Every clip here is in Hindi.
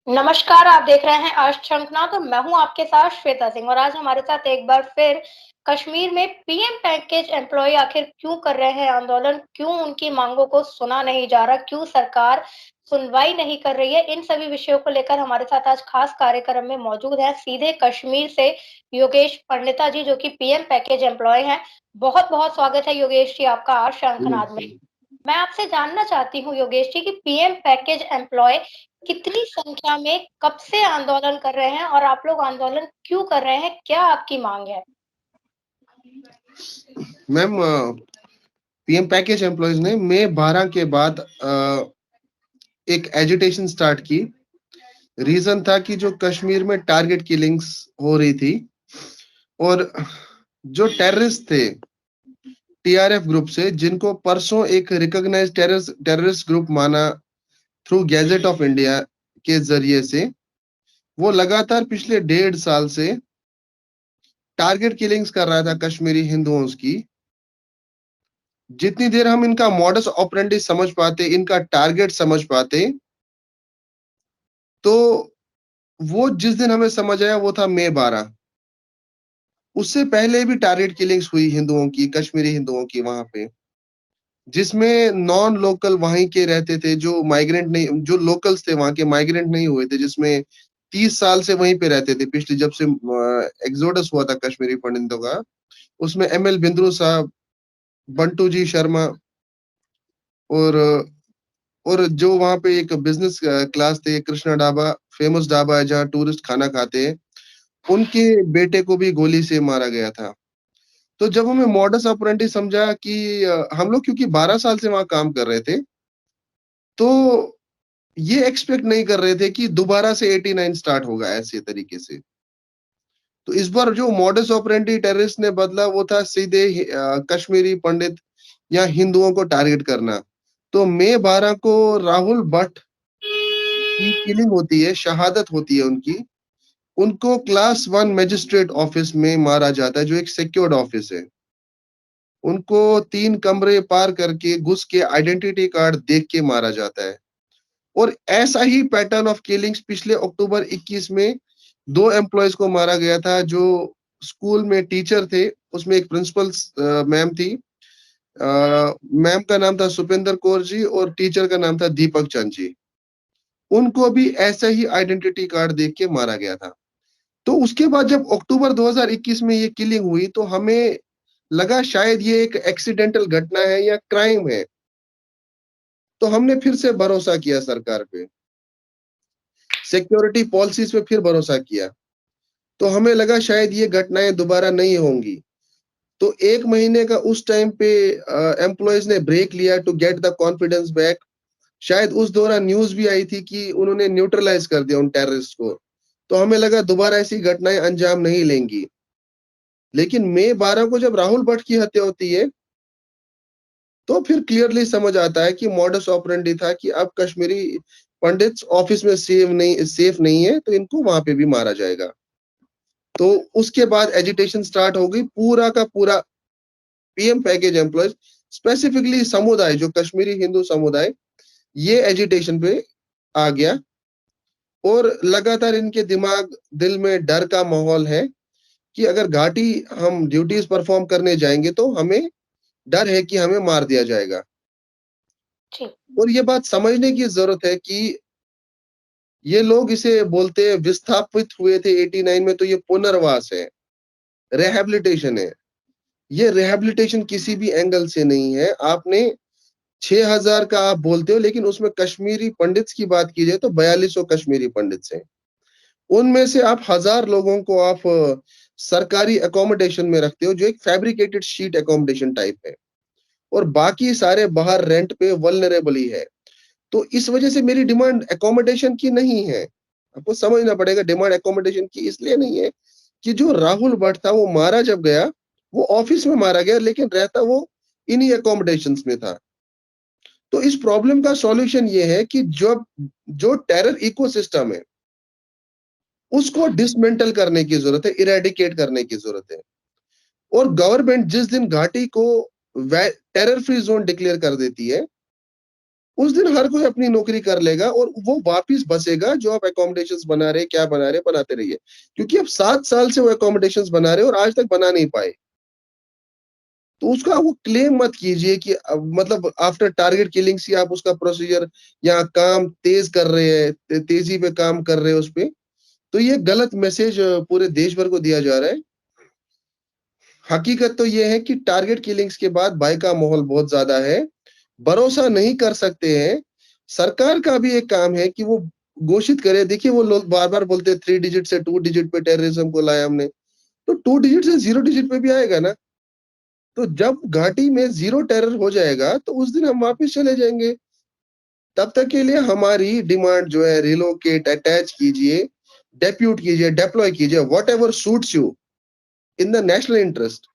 नमस्कार, आप देख रहे हैं आज शंखनाद और मैं हूँ आपके साथ श्वेता सिंह और आज हमारे साथ एक बार फिर कश्मीर में पीएम पैकेज एम्प्लॉय आखिर क्यों कर रहे हैं आंदोलन, क्यों उनकी मांगों को सुना नहीं जा रहा, क्यों सरकार सुनवाई नहीं कर रही है, इन सभी विषयों को लेकर हमारे साथ आज खास कार्यक्रम में मौजूद हैं सीधे कश्मीर से योगेश पंडिता जी जो कि पीएम पैकेज एम्प्लॉय हैं। बहुत-बहुत स्वागत है योगेश जी आपका आज शंखनाद में। जी, मैं आपसे जानना चाहती हूँ योगेश जी कि पीएम पैकेज एम्प्लॉय कितनी संख्या में कब से आंदोलन कर रहे हैं और आप लोग आंदोलन क्यों कर रहे हैं? क्या आपकी मांग है? मैम पीएम पैकेज एम्प्लॉयज ने मई 12 के बाद एक एजिटेशन स्टार्ट की। रीजन था कि जो कश्मीर में टारगेट किलिंग्स हो रही थी और जो टेररिस्ट थे टीआरएफ ग्रुप से, जिनको परसों एक रिकॉग्नाइज्ड टेररिस्ट ग्रुप माना थ्रू गैजेट ऑफ इंडिया के जरिए से, वो लगातार पिछले 1.5 साल से टारगेट किलिंग्स कर रहा था कश्मीरी हिंदुओं की। जितनी देर हम इनका मॉडस ऑपरेंडी समझ पाते, इनका टारगेट समझ पाते, तो वो जिस दिन हमें समझ आया वो था मई 12। उससे पहले भी टारगेट किलिंग्स हुई हिंदुओं की, कश्मीरी हिंदुओं की वहां पे, जिसमें नॉन लोकल वहीं के रहते थे, जो माइग्रेंट नहीं, जो लोकल्स थे वहां के, माइग्रेंट नहीं हुए थे, जिसमें 30 साल से वहीं पे रहते थे, पिछले जब से एग्जोडस हुआ था कश्मीरी पंडितों का। उसमें एमएल बिंद्रू साहब, बंटू जी शर्मा और जो वहां पे एक बिजनेस क्लास थे, कृष्णा ढाबा, फेमस ढाबा है जहाँ टूरिस्ट खाना खाते हैं, उनके बेटे को भी गोली से मारा गया था। तो जब हमें मॉडस ऑपरेंडी समझा कि हम लोग क्योंकि 12 साल से वहां काम कर रहे थे, तो ये एक्सपेक्ट नहीं कर रहे थे कि दोबारा से 89 स्टार्ट होगा ऐसे तरीके से। तो इस बार जो मॉडस ऑपरेंडी टेररिस्ट ने बदला वो था सीधे कश्मीरी पंडित या हिंदुओं को टारगेट करना। तो मई 12 को राहुल भट्ट की किलिंग होती है, शहादत होती है उनकी। उनको क्लास 1 मजिस्ट्रेट ऑफिस में मारा जाता है, जो एक सिक्योर्ड ऑफिस है। उनको 3 कमरे पार करके घुस के आइडेंटिटी कार्ड देख के मारा जाता है। और ऐसा ही पैटर्न ऑफ किलिंग्स पिछले अक्टूबर 21 में 2 एम्प्लॉयज को मारा गया था, जो स्कूल में टीचर थे। उसमें एक प्रिंसिपल मैम थी, मैम का नाम था सुपिंदर कौर जी और टीचर का नाम था दीपक चंद जी। उनको भी ऐसा ही आइडेंटिटी कार्ड देख के मारा गया था। तो उसके बाद जब अक्टूबर 2021 में ये किलिंग हुई, तो हमें लगा शायद ये एक एक्सीडेंटल घटना है या क्राइम है। तो हमने फिर से भरोसा किया सरकार पे, सिक्योरिटी पॉलिसीज पे फिर भरोसा किया। तो हमें लगा शायद ये घटनाएं दोबारा नहीं होंगी। तो 1 महीने का उस टाइम पे एम्प्लॉयज ने ब्रेक लिया to get the confidence back. शायद उस दौरान न्यूज भी आई थी कि उन्होंने न्यूट्रलाइज कर दिया उन टेररिस्ट को। तो हमें लगा दोबारा ऐसी घटनाएं अंजाम नहीं लेंगी। लेकिन मई 12 को जब राहुल भट्ट की हत्या होती है, तो फिर क्लियरली समझ आता है कि मॉडस ऑपरेंडी था कि अब कश्मीरी पंडित ऑफिस में सेफ नहीं है, तो इनको वहां पे भी मारा जाएगा। तो उसके बाद एजिटेशन स्टार्ट हो गई। पूरा का पूरा पीएम पैकेज एम्प्लॉयज, स्पेसिफिकली समुदाय, जो कश्मीरी हिंदू समुदाय, ये एजिटेशन पे आ गया। और लगातार इनके दिमाग दिल में डर का माहौल है कि अगर घाटी हम ड्यूटीज परफॉर्म करने जाएंगे तो हमें डर है कि हमें मार दिया जाएगा। जी। और ये बात समझने की जरूरत है कि ये लोग इसे बोलते हैं विस्थापित हुए थे 89 में, तो ये पुनर्वास है, रिहैबिलिटेशन है। ये रिहैबिलिटेशन किसी भी एंगल से नहीं है। आपने 6,000 का आप बोलते हो, लेकिन उसमें कश्मीरी पंडित की बात की जाए तो 4200 कश्मीरी पंडित हैं। उनमें से आप 1,000 लोगों को आप सरकारी अकोमोडेशन में रखते हो, जो एक फैब्रिकेटेड शीट अकोमोडेशन टाइप है, और बाकी सारे बाहर रेंट पे वल्नरेबल ही है। तो इस वजह से मेरी डिमांड अकोमोडेशन की नहीं है। आपको समझना पड़ेगा, डिमांड अकोमोडेशन की इसलिए नहीं है कि जो राहुल भट्ट था वो मारा जब गया, वो ऑफिस में मारा गया, लेकिन रहता वो इन्हीं अकोमोडेशंस में था। तो इस प्रॉब्लम का सॉल्यूशन ये है कि जो टेरर इकोसिस्टम है उसको डिसमेंटल करने की जरूरत है, इरेडिकेट करने की जरूरत है। और गवर्नमेंट जिस दिन घाटी को टेरर फ्री जोन डिक्लेयर कर देती है, उस दिन हर कोई अपनी नौकरी कर लेगा और वो वापिस बसेगा जो आप अकोमोडेशंस बना रहे, क्या बना रहे, बनाते रहिए। क्योंकि अब 7 साल से वो अकोमोडेशंस बना रहे और आज तक बना नहीं पाए। तो उसका वो क्लेम मत कीजिए कि मतलब आफ्टर टारगेट किलिंग्स ही आप उसका प्रोसीजर या काम तेज कर रहे हैं, तेजी पे काम कर रहे हैं उस पे। तो ये गलत मैसेज पूरे देश भर को दिया जा रहा है। हकीकत तो ये है कि टारगेट किलिंग्स के बाद भय का माहौल बहुत ज्यादा है। भरोसा नहीं कर सकते हैं। सरकार का भी एक काम है कि वो घोषित करे। देखिए वो लोग बार-बार बोलते हैं 3 डिजिट से 2 डिजिट पे टेररिज्म को लाया हमने। तो 2 डिजिट से 0 डिजिट पे भी आएगा ना। तो जब घाटी में 0 टेरर हो जाएगा तो उस दिन हम वापस चले जाएंगे। तब तक के लिए हमारी डिमांड जो है रिलोकेट, अटैच कीजिए, डेप्यूट कीजिए, डिप्लॉय कीजिए, whatever suits you in the national interest.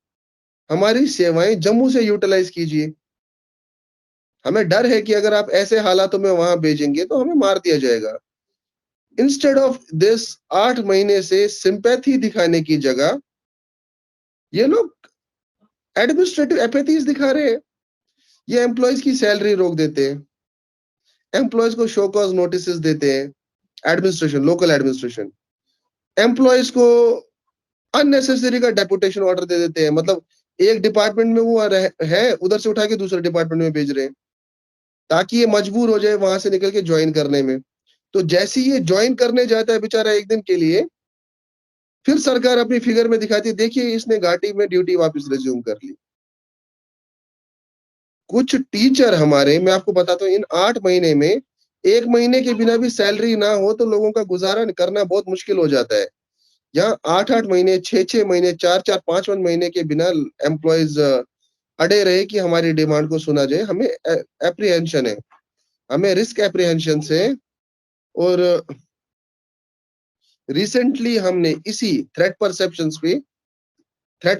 हमारी सेवाएं जम्मू से यूटिलाइज कीजिए। हमें डर है कि अगर आप ऐसे हालातों में वहां भेजेंगे तो हमें मार दिया जाएगा। इंस्टेड ऑफ दिस 8 महीने से सिंपैथी दिखाने की जगह ये लोग एडमिनिस्ट्रेटिव एपैथीज दिखा रहे हैं। ये एम्प्लॉयज की सैलरी रोक देते हैं, एम्प्लॉयज को शो कॉज नोटिस देते हैं, एडमिनिस्ट्रेशन, लोकल एडमिनिस्ट्रेशन एम्प्लॉयज को अननेसेसरी का डेपुटेशन ऑर्डर दे देते हैं। मतलब एक डिपार्टमेंट में वो है, उधर से उठा के दूसरे डिपार्टमेंट में भेज रहे हैं ताकि ये मजबूर हो जाए वहां से निकल के ज्वाइन करने में। तो जैसे ही ये ज्वाइन करने जाता है बेचारा एक दिन के लिए, फिर सरकार अपनी फिगर में दिखाती है, देखिए इसने घाटी में ड्यूटी वापस रिज्यूम कर ली। कुछ टीचर हमारे, मैं आपको बताता हूँ, इन 8 महीने में 1 महीने के बिना भी सैलरी ना हो तो लोगों का गुजारा करना बहुत मुश्किल हो जाता है। यहाँ 8-8 महीने, 6-6 महीने, 4-4, 5-5 महीने के बिना एम्प्लॉयज अड़े रहे कि हमारी डिमांड को सुना जाए। हमें एप्रीहेंशन है, हमें रिस्क एप्रीहेंशन से। और रिसेंटली हमने इसी थ्रेट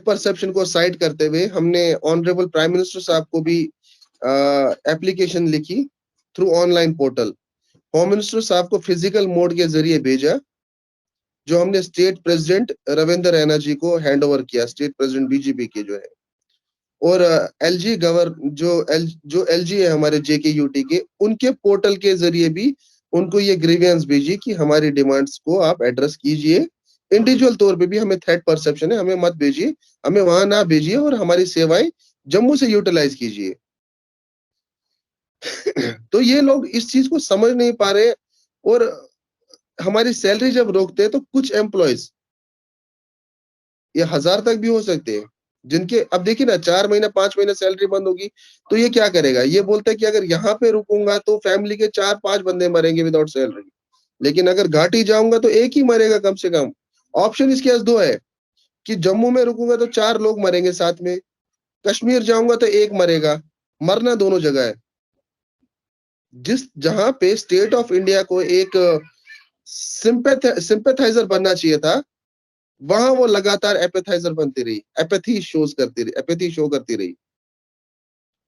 परसेप्शन को साइड करते हुए हमने ऑनरेबल प्राइम मिनिस्टर साहब को भी एप्लीकेशन लिखी through online portal. Home minister साहब को फिजिकल मोड के जरिए भेजा, जो हमने स्टेट प्रेसिडेंट रविंद्र रैना जी को हैंड ओवर किया, स्टेट प्रेसिडेंट बीजेपी के जो है। और एलजी गवर जो एलजी है हमारे जेकेयूटी के, उनके पोर्टल के जरिए भी उनको ये ग्रीवियंस भेजी कि हमारी डिमांड्स को आप एड्रेस कीजिए। इंडिविजुअल तौर पे भी हमें थ्रेट परसेप्शन है, हमें मत भेजिए, हमें वहां ना भेजिए और हमारी सेवाएं जम्मू से यूटिलाइज कीजिए। तो ये लोग इस चीज को समझ नहीं पा रहे। और हमारी सैलरी जब रोकते हैं तो कुछ एम्प्लॉयज, ये 1000 तक भी हो सकते हैं, जिनके अब देखिए ना 4 महीना 5 महीना सैलरी बंद होगी तो ये क्या करेगा? ये बोलता है कि अगर यहाँ पे रुकूंगा तो फैमिली के 4-5 बंदे मरेंगे विदाउट सैलरी, लेकिन अगर घाटी जाऊंगा तो एक ही मरेगा कम से कम। ऑप्शन इसके पास 2 है कि जम्मू में रुकूंगा तो 4 लोग मरेंगे साथ में, कश्मीर जाऊंगा तो एक मरेगा। मरना दोनों जगह है। जिस जहां पे स्टेट ऑफ इंडिया को एक सिंपैथाइजर बनना चाहिए था, वहां वो लगातार एपेथाइजर बनती रही, एपेथी शो करती रही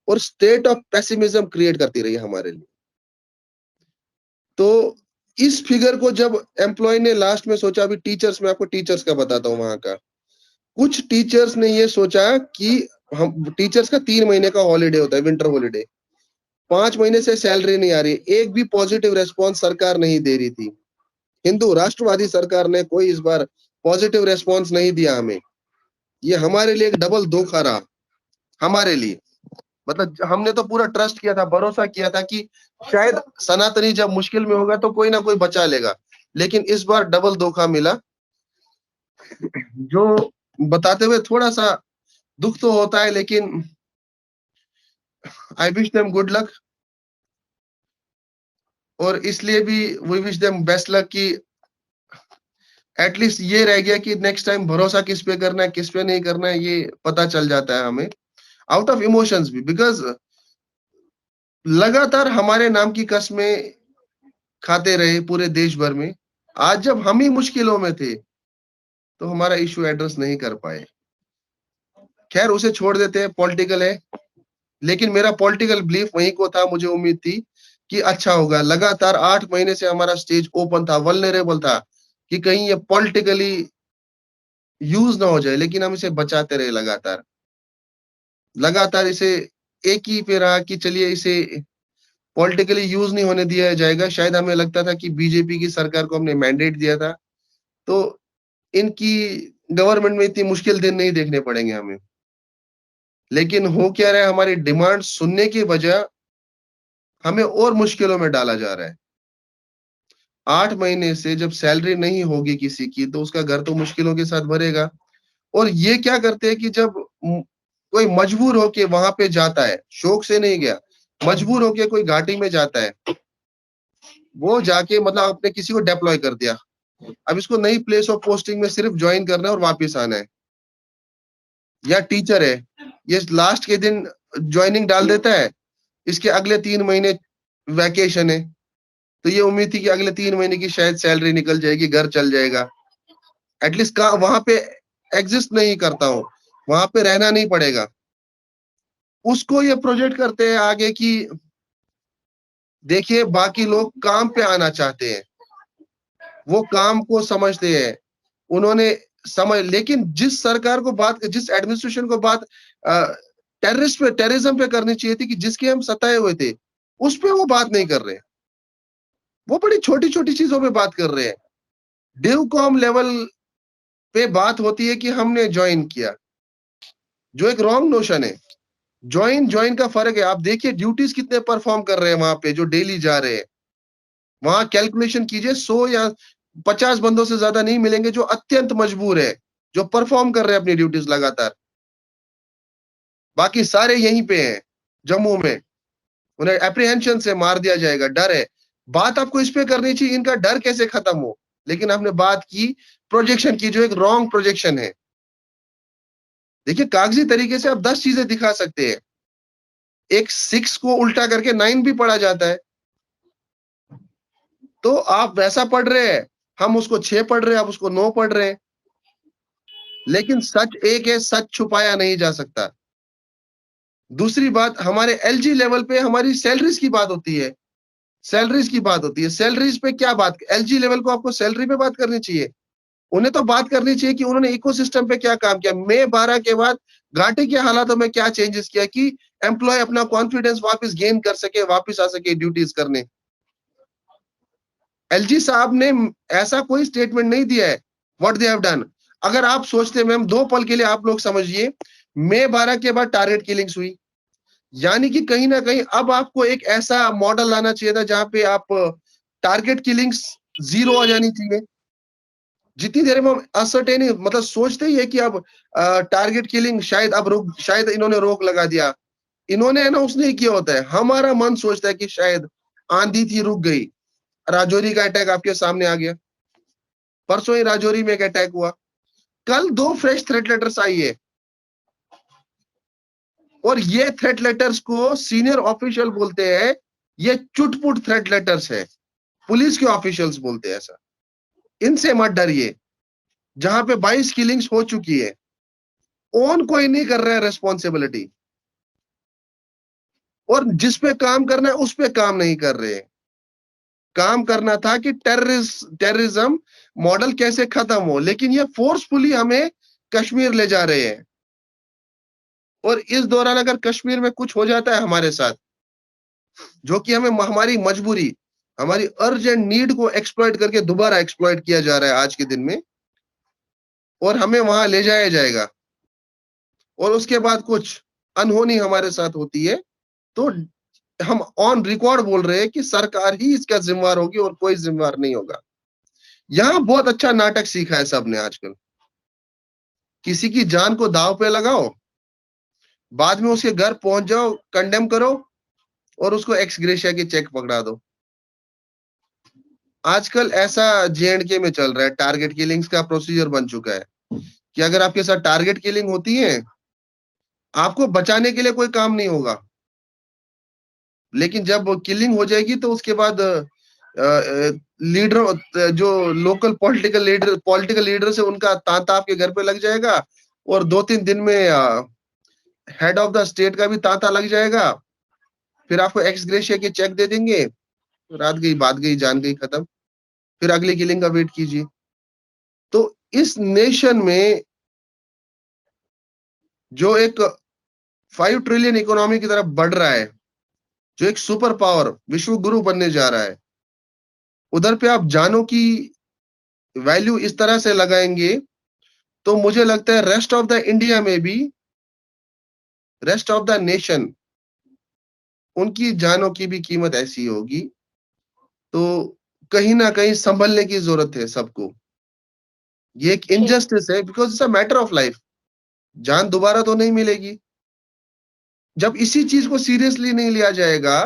और स्टेट ऑफ पेसिमिज्म क्रिएट करती रही हमारे लिए। तो इस फिगर को जब एम्प्लॉय ने लास्ट में सोचा, अभी टीचर्स, मैं आपको टीचर्स का बताता हूँ वहां का। कुछ टीचर्स ने ये सोचा कि हम टीचर्स का 3 महीने का हॉलीडे होता है, विंटर हॉलीडे। 5 महीने से सैलरी नहीं आ रही, एक भी पॉजिटिव रेस्पॉन्स सरकार नहीं दे रही थी। हिंदू राष्ट्रवादी सरकार ने कोई इस बार पॉजिटिव रेस्पॉन्स नहीं दिया हमें। ये हमारे लिए एक डबल धोखा रहा हमारे लिए। मतलब हमने तो पूरा ट्रस्ट किया था, भरोसा किया था कि शायद सनातनी जब मुश्किल में होगा तो कोई ना कोई बचा लेगा, लेकिन इस बार डबल धोखा मिला। जो बताते हुए थोड़ा सा दुख तो होता है, लेकिन I wish them good luck. और इसलिए भी we wish them best luck कि एटलीस्ट ये रह गया कि नेक्स्ट टाइम भरोसा किस पे करना है, किस पे नहीं करना है, ये पता चल जाता है हमें, आउट ऑफ इमोशंस भी। बिकॉज लगातार हमारे नाम की कस्में खाते रहे पूरे देश भर में। आज जब हम ही मुश्किलों में थे तो हमारा इशू एड्रेस नहीं कर पाए। खैर उसे छोड़ देते हैं, पॉलिटिकल है। लेकिन मेरा पॉलिटिकल बिलीफ वहीं को था, मुझे उम्मीद थी कि अच्छा होगा। लगातार 8 महीने से हमारा स्टेज ओपन था, वल्नरेबल था कि कहीं ये पॉलिटिकली यूज ना हो जाए, लेकिन हम इसे बचाते रहे लगातार। लगातार इसे एक ही पे रहा कि चलिए इसे पॉलिटिकली यूज नहीं होने दिया जाएगा। शायद हमें लगता था कि बीजेपी की सरकार को हमने मैंडेट दिया था, तो इनकी गवर्नमेंट में इतनी मुश्किल दिन नहीं देखने पड़ेंगे हमें। लेकिन हो क्या रहा है, हमारी डिमांड सुनने की बजाय हमें और मुश्किलों में डाला जा रहा है। 8 महीने से जब सैलरी नहीं होगी किसी की, तो उसका घर तो मुश्किलों के साथ भरेगा। और ये क्या करते हैं कि जब कोई मजबूर होके वहां पे जाता है, शौक से नहीं गया, मजबूर होके कोई घाटी में जाता है, वो जाके मतलब आपने किसी को डिप्लॉय कर दिया, अब इसको नई प्लेस ऑफ पोस्टिंग में सिर्फ ज्वाइन करना है और वापस आना है। या टीचर है, ये लास्ट के दिन ज्वाइनिंग डाल देता है, इसके अगले 3 महीने वैकेशन है, तो ये उम्मीद थी कि अगले 3 महीने की शायद सैलरी निकल जाएगी, घर चल जाएगा, एटलीस्ट का वहां पे एग्जिस्ट नहीं करता हूँ, वहां पे रहना नहीं पड़ेगा। उसको ये प्रोजेक्ट करते हैं आगे कि देखिए बाकी लोग काम पे आना चाहते हैं, वो काम को समझते हैं, उन्होंने समझ, लेकिन जिस सरकार को बात, जिस एडमिनिस्ट्रेशन को बात टेररिज्म पे करनी चाहिए थी, कि जिसके हम सताए हुए थे, उस पे वो बात नहीं कर रहे। वो बड़ी छोटी छोटी चीजों पे बात कर रहे हैं। डिवकॉम लेवल पे बात होती है कि हमने ज्वाइन किया, जो एक रॉन्ग नोशन है। ज्वाइन ज्वाइन का फर्क है। आप देखिए ड्यूटीज कितने परफॉर्म कर रहे हैं वहां पे, जो डेली जा रहे हैं। वहां कैलकुलेशन कीजिए, 100 या 50 बंदों से ज्यादा नहीं मिलेंगे जो अत्यंत मजबूर है, जो परफॉर्म कर रहे हैं अपनी ड्यूटीज लगातार। बाकी सारे यहीं पे हैं, जम्मू में। उन्हें एप्रीहेंशन से मार दिया जाएगा, डर है। बात आपको इस पे करनी चाहिए, इनका डर कैसे खत्म हो, लेकिन आपने बात की प्रोजेक्शन की, जो एक रॉन्ग प्रोजेक्शन है। देखिए कागजी तरीके से आप 10 चीजें दिखा सकते हैं, एक 6 को उल्टा करके 9 भी पढ़ा जाता है। तो आप वैसा पढ़ रहे हैं, हम उसको 6 पढ़ रहे हैं, आप उसको 9 पढ़ रहे हैं। लेकिन सच एक है, सच छुपाया नहीं जा सकता। दूसरी बात, हमारे एलजी लेवल पे हमारी सैलरीज की बात होती है, सैलरीज की बात होती है। सैलरीज पे क्या बात, एलजी लेवल को आपको सैलरी पे बात करनी चाहिए। उन्हें तो बात करनी चाहिए कि उन्होंने इकोसिस्टम पे क्या काम किया, मई 12 के बाद घाटी के हालातों में क्या चेंजेस किया कि एम्प्लॉय अपना कॉन्फिडेंस वापस गेन कर सके, वापस आ सके ड्यूटीज करने। एलजी साहब ने ऐसा कोई स्टेटमेंट नहीं दिया है व्हाट दे हैव डन। अगर आप सोचते, मैम 2 पल के लिए आप लोग समझिए, मई 12 के बाद टारगेट किलिंग्स हुई, यानी कि कहीं ना कहीं अब आपको एक ऐसा मॉडल लाना चाहिए था जहां पे आप टारगेट किलिंग्स जीरो आ जानी चाहिए। जितनी देर में हम असर्टेन, मतलब सोचते ही है कि अब टारगेट किलिंग शायद अब रुक, शायद इन्होंने रोक लगा दिया, इन्होंने अनाउंस नहीं किया होता है, हमारा मन सोचता है कि शायद आंधी थी रुक गई। राजौरी का अटैक आपके सामने आ गया, परसों ही राजौरी में एक अटैक हुआ, कल 2 फ्रेश थ्रेट लेटर्स आई है। और ये थ्रेट लेटर्स को सीनियर ऑफिशियल बोलते हैं ये चुटपुट थ्रेट लेटर्स है, पुलिस के ऑफिशियल्स बोलते हैं ऐसा। इनसे मत डरिए। जहां पे 22 किलिंग्स हो चुकी है, ओन कोई नहीं कर रहा है रेस्पॉन्सिबिलिटी, और जिस पे काम करना है उस पे काम नहीं कर रहे हैं। काम करना था कि टेररिज्म मॉडल कैसे खत्म हो, लेकिन ये फोर्सफुली हमें कश्मीर ले जा रहे हैं। और इस दौरान अगर कश्मीर में कुछ हो जाता है हमारे साथ, जो कि हमें हमारी मजबूरी, हमारी अर्जेंट नीड को एक्सप्लॉइट करके दोबारा एक्सप्लॉइट किया जा रहा है आज के दिन में, और हमें वहां ले जाया जाएगा, और उसके बाद कुछ अनहोनी हमारे साथ होती है, तो हम ऑन रिकॉर्ड बोल रहे हैं कि सरकार ही इसका जिम्मेवार होगी और कोई जिम्मेवार नहीं होगा। यहाँ बहुत अच्छा नाटक सीखा है सबने आजकल। किसी की जान को दांव पे लगाओ, बाद में उसके घर पहुंच जाओ, कंडेम करो, और उसको एक्स ग्रेशिया की चेक पकड़ा दो। आजकल ऐसा जेएंडके में चल रहा है, टारगेट किलिंग्स का प्रोसीजर बन चुका है कि अगर आपके साथ टारगेट किलिंग होती है, आपको बचाने के लिए कोई काम नहीं होगा। लेकिन जब किलिंग हो जाएगी तो उसके बाद लीडर, जो लोकल पॉलिटिकल लीडर से उनका तांता आपके घर पे लग जाएगा, और 2-3 दिन में हेड ऑफ द स्टेट का भी तांता लग जाएगा। फिर आपको एक्स ग्रेशिया के चेक दे देंगे, रात गई बात गई, जान गई, खत्म। फिर अगली किलिंग का वेट कीजिए। तो इस नेशन में जो एक 5 ट्रिलियन इकोनॉमी की तरफ बढ़ रहा है, जो एक सुपर पावर विश्व गुरु बनने जा रहा है, उधर पे आप जानों की वैल्यू इस तरह से लगाएंगे, तो मुझे लगता है रेस्ट ऑफ द इंडिया में भी, रेस्ट ऑफ द नेशन, उनकी जानों की भी कीमत ऐसी होगी। तो कहीं ना कहीं संभलने की जरूरत है सबको। ये एक जी, इनजस्टिस है, because it's a matter of life. जान दोबारा तो नहीं मिलेगी। जब इसी चीज को सीरियसली नहीं लिया जाएगा,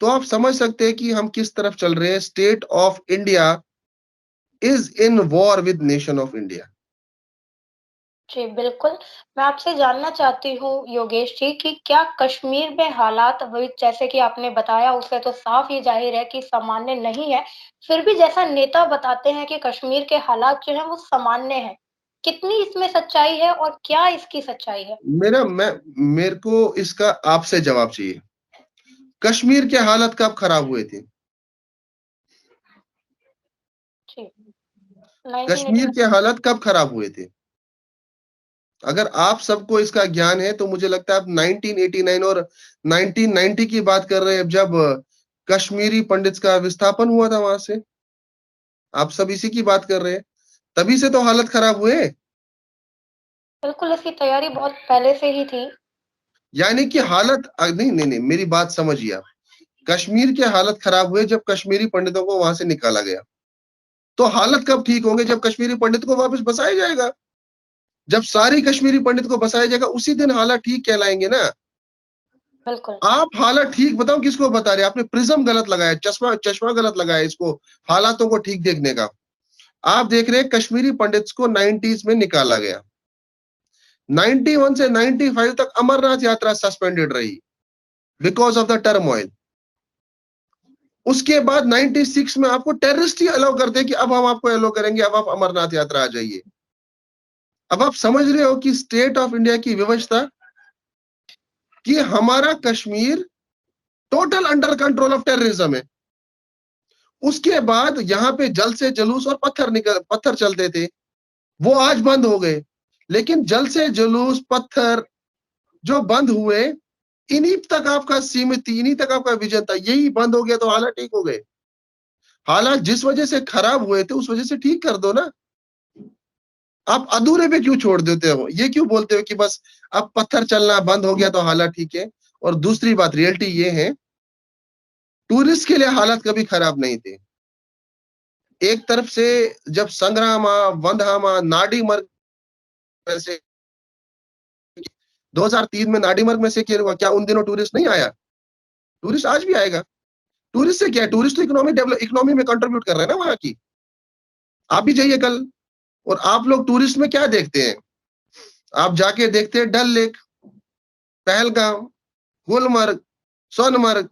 तो आप समझ सकते हैं कि हम किस तरफ चल रहे हैं। State of India is in war with nation of India. जी, बिल्कुल। मैं आपसे जानना चाहती हूँ योगेश जी कि क्या कश्मीर में हालात वही जैसे कि आपने बताया उससे तो साफ़ ही ज़ाहिर है कि सामान्य नहीं है। फिर भी जैसा नेता बताते हैं कि कश्मीर के हालात जो हैं वो सामान्य हैं। कितनी इसमें सच्चाई है और क्या इसकी सच्चाई है? मेरे को इसका आपसे जवाब चाहिए। कश्मीर के हालत कब खराब हुए थे? जी, कश्मीर 1989। के हालत कब खराब हुए थे? अगर आप सबको इसका ज्ञान है, तो मुझे लगता है आप 1989 और 1990 की बात कर रहे हैं, जब कश्मीरी पंडित का विस्थापन हुआ था वहां से। आप सब इसी की बात कर रहे हैं। तभी से तो हालत खराब हुए। बिल्कुल, इसकी तैयारी बहुत पहले से ही थी। यानी कि नहीं नहीं नहीं, मेरी बात समझिए आप। कश्मीर के हालत खराब हुए जब कश्मीरी पंडितों को वहां से निकाला गया। तो हालत कब ठीक होंगे? जब कश्मीरी पंडित को वापस बसाया जाएगा। जब सारी कश्मीरी पंडित को बसाया जाएगा, उसी दिन हालत ठीक कहलाएंगे ना। बिल्कुल, आप हालत ठीक बताओ किसको बता रहे हैं? आपने प्रिज्म गलत लगाया, चश्मा चश्मा गलत लगाया इसको हालातों को ठीक देखने का। आप देख रहे हैं कश्मीरी पंडित्स को 90s में निकाला गया। 91 से 95 तक अमरनाथ यात्रा सस्पेंडेड रही बिकॉज ऑफ द टर्मोइल। उसके बाद 96 में आपको टेररिस्ट ही अलाउ करते हैं कि अब हम आपको अलाउ करेंगे, अब आप अमरनाथ यात्रा आ जाइए। अब आप समझ रहे हो कि स्टेट ऑफ इंडिया की व्यवस्था, कि हमारा Kashmir total under control of terrorism है। उसके बाद यहाँ पे जल से जुलूस और पत्थर चलते थे, वो आज बंद हो गए। लेकिन जल से जुलूस पत्थर जो बंद हुए, इन्हीं तक आपका सीमित थी, इन्हीं तक आपका विजन था। यही बंद हो गया तो हालात ठीक हो गए। हालात जिस वजह से खराब हुए थे, उस वजह से ठीक कर दो ना। आप अधूरे पे क्यों छोड़ देते हो? ये क्यों बोलते हो कि बस अब पत्थर चलना बंद हो गया तो हालात ठीक है? और दूसरी बात, रियलिटी ये है, टूरिस्ट के लिए हालात कभी खराब नहीं थे। एक तरफ से जब संग्रामा, वंदहामा, नाडीमर्ग से 2003 में नाडीमर्ग में से क्या हुआ? क्या उन दिनों टूरिस्ट नहीं आया? टूरिस्ट आज भी आएगा। टूरिस्ट से क्या है? टूरिस्ट तो इकोनॉमी में कंट्रीब्यूट कर रहे हैं ना वहां की। आप भी जाइए कल, और आप लोग टूरिस्ट में क्या देखते हैं? आप जाके देखते हैं डल लेक, पहलगाम, गुलमर्ग, सोनमर्ग।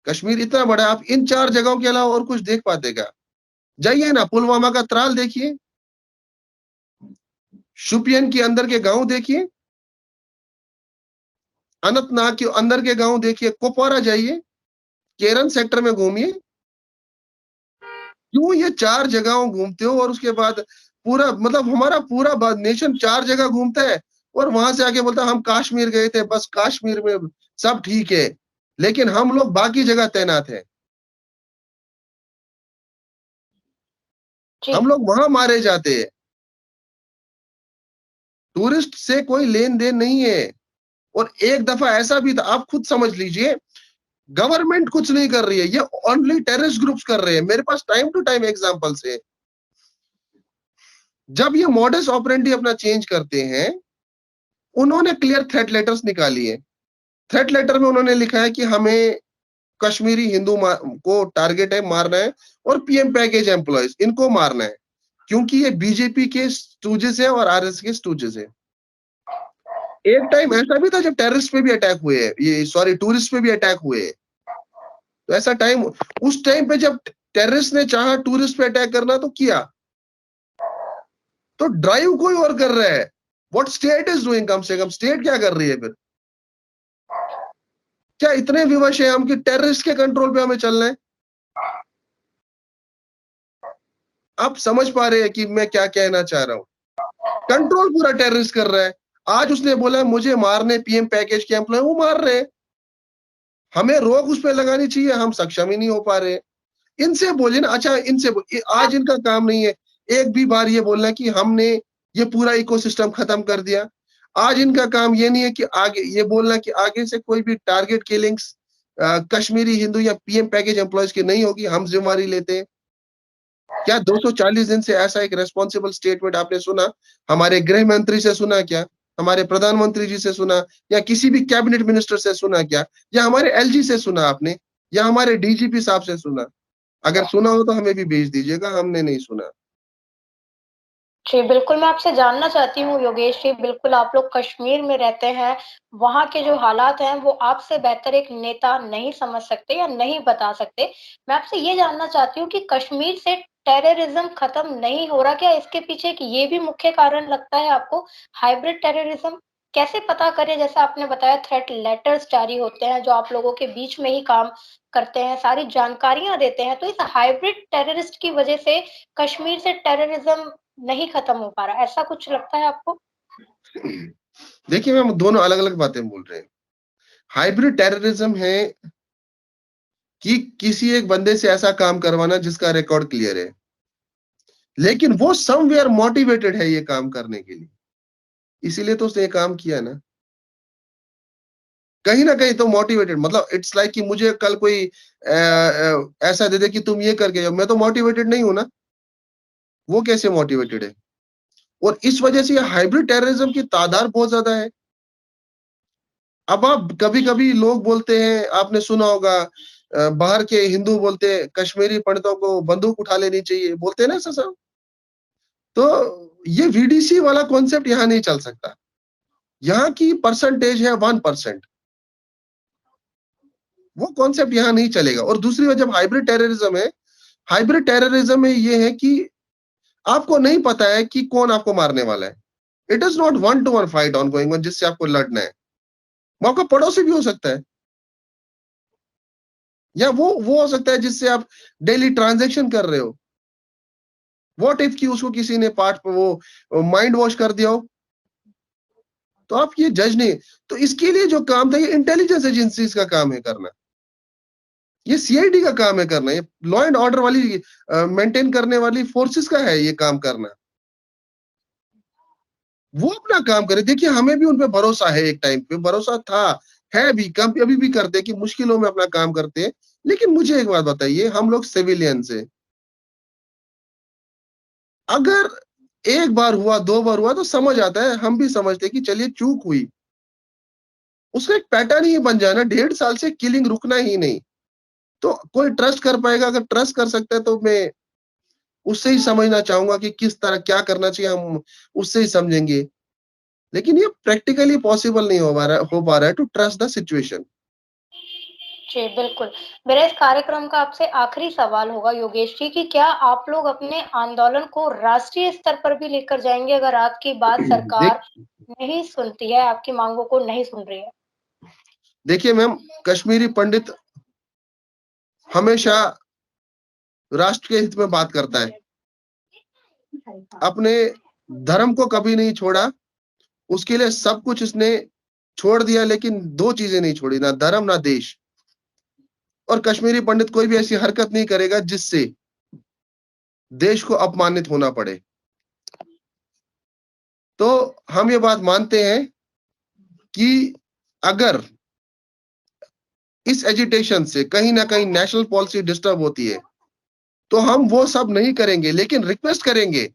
कश्मीर इतना बड़ा है, आप इन 4 जगहों के अलावा और कुछ देख पाते क्या? जाइए ना, पुलवामा का त्राल देखिए, शुपियन के अंदर के गांव देखिए, अनंतनाग के अंदर के गांव देखिए, कुपवारा जाइए, केरन सेक्टर में घूमिए। क्यों ये 4 जगहों घूमते हो और उसके बाद पूरा, मतलब हमारा पूरा नेशन 4 जगह घूमता है, और वहां से आके बोलता है हम कश्मीर गए थे, बस कश्मीर में सब ठीक है। लेकिन हम लोग बाकी जगह तैनात हैं। जी, हम लोग वहां मारे जाते हैं। टूरिस्ट से कोई लेन देन नहीं है। और एक दफा ऐसा भी था, आप खुद समझ लीजिए, गवर्नमेंट कुछ नहीं कर रही है, ये ओनली टेररिस्ट ग्रुप्स कर रहे हैं। मेरे पास टाइम टू टाइम एग्जांपल्स है। जब ये मॉडस ऑपरेंडी अपना चेंज करते हैं, उन्होंने क्लियर थ्रेट लेटर्स निकाली है। थ्रेट लेटर में उन्होंने लिखा है कि हमें कश्मीरी को टारगेट है, मारना है, और पीएम पैकेज एम्प्लॉयज इनको मारना है, क्योंकि ये बीजेपी के स्टूजेस है और आरएस के स्टूजेस है। एक टाइम ऐसा भी था जब टेररिस्ट पे भी अटैक हुए हैं, ये सॉरी टूरिस्ट पे भी अटैक हुए हैं। तो ऐसा टाइम, उस टाइम पे जब टेररिस्ट ने चाहा टूरिस्ट पे अटैक करना तो किया। तो ड्राइव कोई और कर रहा है। What state is doing? कम से कम स्टेट क्या कर रही है फिर? क्या इतने विवश है हम कि टेररिस्ट के कंट्रोल पे हमें चलना है? आप समझ पा रहे हैं कि मैं क्या कहना चाह रहा हूं? कंट्रोल पूरा टेररिस्ट कर रहा है। आज उसने बोला मुझे मारने पीएम पैकेज के एम्प्लॉय, वो मार रहे हैं। हमें रोक उस पे लगानी चाहिए, हम सक्षम ही नहीं हो पा रहे। इनसे बोलिए ना, अच्छा आज इनका काम नहीं है एक भी बार ये बोलना कि हमने ये पूरा इकोसिस्टम खत्म कर दिया। आज इनका काम ये नहीं है कि आगे ये बोलना कि आगे से कोई भी टारगेट किलिंग्स कश्मीरी हिंदू या पीएम पैकेज एम्प्लॉयज की नहीं होगी, हम जिम्मेवारी लेते हैं। क्या 240 दिन से ऐसा एक रेस्पॉन्सिबल स्टेटमेंट आपने सुना? हमारे गृह मंत्री से सुना क्या? हमारे प्रधानमंत्री जी से सुना? या किसी भी कैबिनेट मिनिस्टर से सुना क्या? या हमारे एलजी से सुना आपने? या हमारे डीजीपी साहब से सुना? अगर सुना हो तो हमें भी भेज दीजिएगा, हमने नहीं सुना। जी, बिल्कुल, मैं आपसे जानना चाहती हूँ योगेश जी, बिल्कुल आप लोग कश्मीर में रहते हैं, वहाँ के जो हालात हैं वो आपसे बेहतर एक नेता नहीं समझ सकते या नहीं बता सकते। मैं आपसे ये जानना चाहती हूँ कि कश्मीर से टेररिज़्म खत्म नहीं हो रहा, क्या इसके पीछे एक ये भी मुख्य कारण लगता है आपको, हाइब्रिड टेररिज़्म? कैसे पता करें, जैसा आपने बताया थ्रेट लेटर्स जारी होते हैं जो आप लोगों के बीच में ही काम करते हैं, सारी जानकारियाँ देते हैं, तो इस हाइब्रिड टेररिस्ट की वजह से कश्मीर से टेररिज़्म नहीं खत्म हो पा रहा, ऐसा कुछ लगता है आपको? देखिए मैम, दोनों अलग-अलग बातें बोल रहे हैं। हाइब्रिड टेररिज्म है कि किसी एक बंदे से ऐसा काम करवाना जिसका रिकॉर्ड क्लियर है। लेकिन वो समवेयर मोटिवेटेड है ये काम करने के लिए। इसीलिए तो उसने ये काम किया ना। कहीं न कहीं तो मोटिवेटेड, मतलब इट्स लाइक कि मुझे कल कोई ऐसा दे दे कि तुम ये करके जाओ, मैं तो मोटिवेटेड नहीं हूँ ना। वो कैसे मोटिवेटेड है? और इस वजह से ये हाइब्रिड टेररिज्म की तादाद बहुत ज़्यादा है। अब आप कभी-कभी लोग बोलते हैं, आपने सुना होगा बाहर के हिंदू बोलते हैं कश्मीरी पंडितों को बंदूक उठा लेनी चाहिए, बोलते हैं ना ऐसा सब? तो ये वीडीसी वाला कॉन्सेप्ट यहाँ नहीं चल सकता। यहाँ की परसेंटेज है 1%, वो कॉन्सेप्ट यहाँ नहीं चलेगा। और दूसरी बात, जब हाइब्रिड टेररिज्म में ये है कि आपको नहीं पता है कि कौन आपको मारने वाला है। It is not one two one fight on going on जिससे आपको लड़ना है। वो आपका पड़ोसी भी हो सकता है, या वो हो सकता है जिससे आप डेली ट्रांज़ैक्शन कर रहे हो। व्हाट इफ कि उसको किसी ने पार्ट वो माइंड वॉश कर दिया हो, तो आप ये जज नहीं। तो इसके लिए जो काम था, ये इंटेलिजेंस एजेंसीज का काम है करना। ये सीआईडी का काम है करना। ये लॉ एंड ऑर्डर वाली मेंटेन करने वाली फोर्सेस का है ये काम करना। वो अपना काम करे। देखिए हमें भी उन पे भरोसा है, एक टाइम पे भरोसा था, है भी, कम अभी भी करते हैं कि मुश्किलों में अपना काम करते हैं। लेकिन मुझे एक बात बताइए, हम लोग सिविलियंस हैं। अगर एक बार हुआ, 2 बार हुआ तो समझ आता है, हम भी समझते हैं कि चलिए चूक हुई। उसका एक पैटर्न ही बन जाए ना, 1.5 साल से किलिंग रुकना ही नहीं। तो कोई ट्रस्ट कर पाएगा? अगर ट्रस्ट कर सकता है तो मैं उससे ही समझना चाहूँगा कि किस तरह क्या करना चाहिए, हम उससे ही समझेंगे। लेकिन ये प्रैक्टिकली पॉसिबल नहीं हो पा रहा है टू ट्रस्ट द सिचुएशन। जी, बिल्कुल। मेरा इस कार्यक्रम का आपसे आखिरी सवाल होगा योगेश जी कि क्या आप लोग अपने आंदोलन को राष्ट्रीय स्तर पर भी लेकर जाएँगे अगर आपकी बात देख सरकार नहीं सुनती है, आपकी माँगों को नहीं सुन रही है? देखिए मैम, कश्मीरी पंडित हमेशा राष्ट्र के हित में बात करता है। अपने धर्म को कभी नहीं छोड़ा, उसके लिए सब कुछ इसने छोड़ दिया, लेकिन 2 चीज़ें नहीं छोड़ी, ना धर्म ना देश। और कश्मीरी पंडित कोई भी ऐसी हरकत नहीं करेगा जिससे देश को अपमानित होना पड़े। तो हम ये बात मानते हैं कि अगर इस एजिटेशन से कहीं न कहीं नेशनल पॉलिसी डिस्टर्ब होती है, तो हम वो सब नहीं करेंगे, लेकिन रिक्वेस्ट करेंगे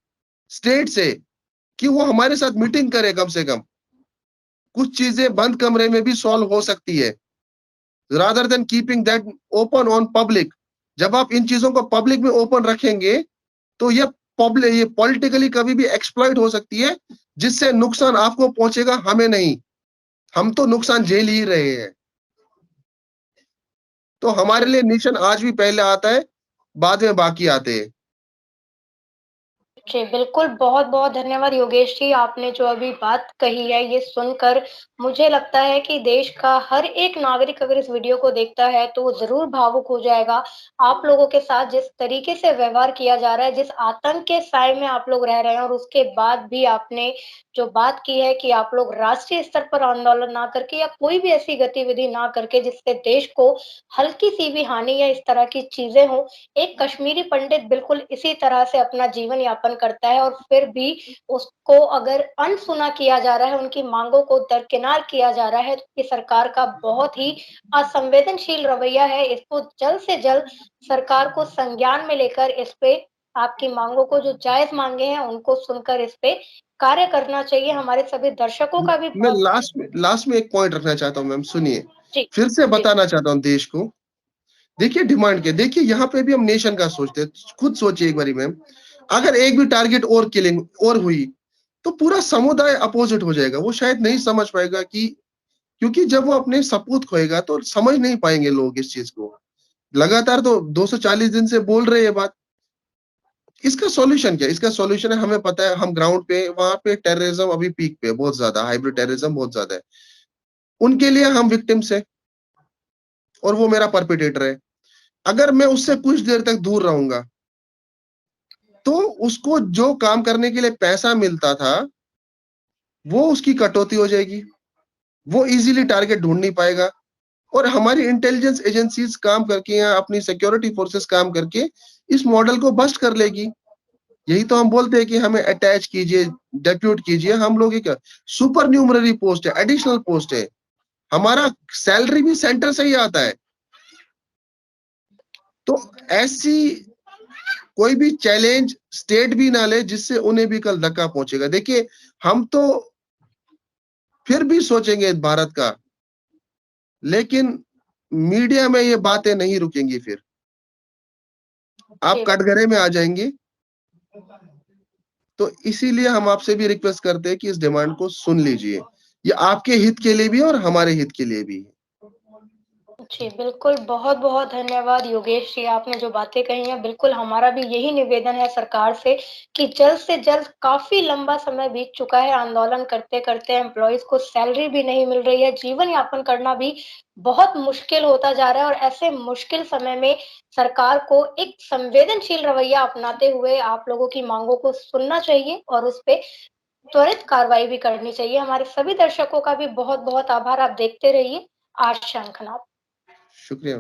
स्टेट से कि वो हमारे साथ मीटिंग करे कम से कम। कुछ चीज़ें बंद कमरे में भी सॉल्व हो सकती है, rather than keeping that open on public. जब आप इन चीज़ों को पब्लिक में ओपन रखेंगे, तो ये पॉलिटिकली कभी भी एक्सप्लॉइट हो सकती है, जिससे नुकसान आपको पहुँचेगा, हमें नहीं। हम तो नुकसान झेल ही रहे हैं। तो हमारे लिए नेशन आज भी पहले आता है, बाद में बाकी आते हैं। जी, बिल्कुल, बहुत-बहुत धन्यवाद योगेश जी, आपने जो अभी बात कही है, ये सुनकर मुझे लगता है कि देश का हर एक नागरिक अगर इस वीडियो को देखता है, तो वो ज़रूर भावुक हो जाएगा। आप लोगों के साथ जिस तरीके से व्यवहार किया जा रहा है, जिस आतंक के साए में आप लोग रह रहे हैं और उसके बाद भी आपने जो बात की है कि आप लोग राष्ट्रीय स्तर पर आंदोलन ना करके या कोई भी ऐसी गतिविधि ना करके जिससे देश को हल्की-सी भी हानि या इस तरह की चीज़ें हों, एक कश्मीरी पंडित बिल्कुल इसी तरह से अपना जीवन यापन करता है और फिर भी उसको अगर अनसुना किया जा रहा है, उनकी माँगों को दरकिनार किया जा रहा है, तो ये सरकार का बहुत ही असंवेदनशील रवैया है। इसको जल्द से जल्द सरकार को संज्ञान में लेकर इस पे आपकी माँगों को जो जायज़ माँगे हैं, उनको सुनकर इस पे कार्य करना चाहिए। हमारे सभी दर्शकों का भी मैं बहुत लास्ट में एक पॉइंट रखना चाहता हूँ मैम, सुनिए। जी, फिर से जी, बताना चाहता हूँ देश को, देखिए डिमांड के, देखिए यहाँ पे भी हम नेशन का सोचते हैं। खुद सोचिए एक बारी मैम, अगर एक भी टारगेट और किलिंग और हुई, तो पूरा समुदाय अपोजिट हो जाएगा। वो शायद नहीं समझ पाएगा कि, क्योंकि जब वो अपने सपूत खोएगा तो समझ नहीं पाएंगे लोग इस चीज को। लगातार तो 240 दिन से बोल रहे हैं ये बात। इसका सॉल्यूशन क्या है? इसका सॉल्यूशन है, हमें पता है, हम ग्राउंड पे वहां पे टेररिज्म अभी पीक पे है, बहुत ज्यादा हाइब्रिड टेररिज्म बहुत ज्यादा है। उनके लिए हम विक्टिम्स है और वो मेरा परपिटेटर है। अगर मैं उससे कुछ देर तक दूर रहूंगा, तो उसको जो काम करने के लिए पैसा मिलता था, वो उसकी कटौती हो जाएगी। वो इजीली टारगेट ढूंढ नहीं पाएगा। और हमारी इंटेलिजेंस एजेंसीज काम करके या अपनी सिक्योरिटी फोर्सेस काम करके इस मॉडल को बस्ट कर लेगी। यही तो हम बोलते हैं कि हमें अटैच कीजिए, डेप्यूट कीजिए। हम लोग एक सुपर न्यूमररी पोस्ट है, एडिशनल पोस्ट है। हमारा सैलरी भी सेंटर से ही आता है। तो ऐसी कोई भी चैलेंज स्टेट भी ना ले जिससे उन्हें भी कल धक्का पहुंचेगा। देखिए, हम तो फिर भी सोचेंगे भारत का, लेकिन मीडिया में ये बातें नहीं रुकेंगी। फिर आप जी। कटघरे में आ जाएंगे। तो इसीलिए हम आपसे भी रिक्वेस्ट करते हैं कि इस डिमांड को सुन लीजिए। ये आपके हित के लिए भी है और हमारे हित के लिए भी है। जी, बिल्कुल, बहुत-बहुत धन्यवाद योगेश जी, आपने जो बातें कही हैं, बिल्कुल हमारा भी यही निवेदन है सरकार से जल्द से जल्द काफ़ी लंबा समय बीत चुका है आंदोलन करते-करते एम्प्लॉइज़ को सैलरी भी नहीं मिल रही है, जीवन यापन करना भी बहुत मुश्किल होता जा रहा है और ऐसे मुश्किल समय में सरकार को एक संवेदनशील रवैया अपनाते हुए आप लोगों की माँगों को सुनना चाहिए और उस पे त्वरित कार्रवाई भी करनी चाहिए। हमारे सभी दर्शकों का भी बहुत-बहुत आभार, आप देखते रहिए आज शंखनाद। शुक्रिया।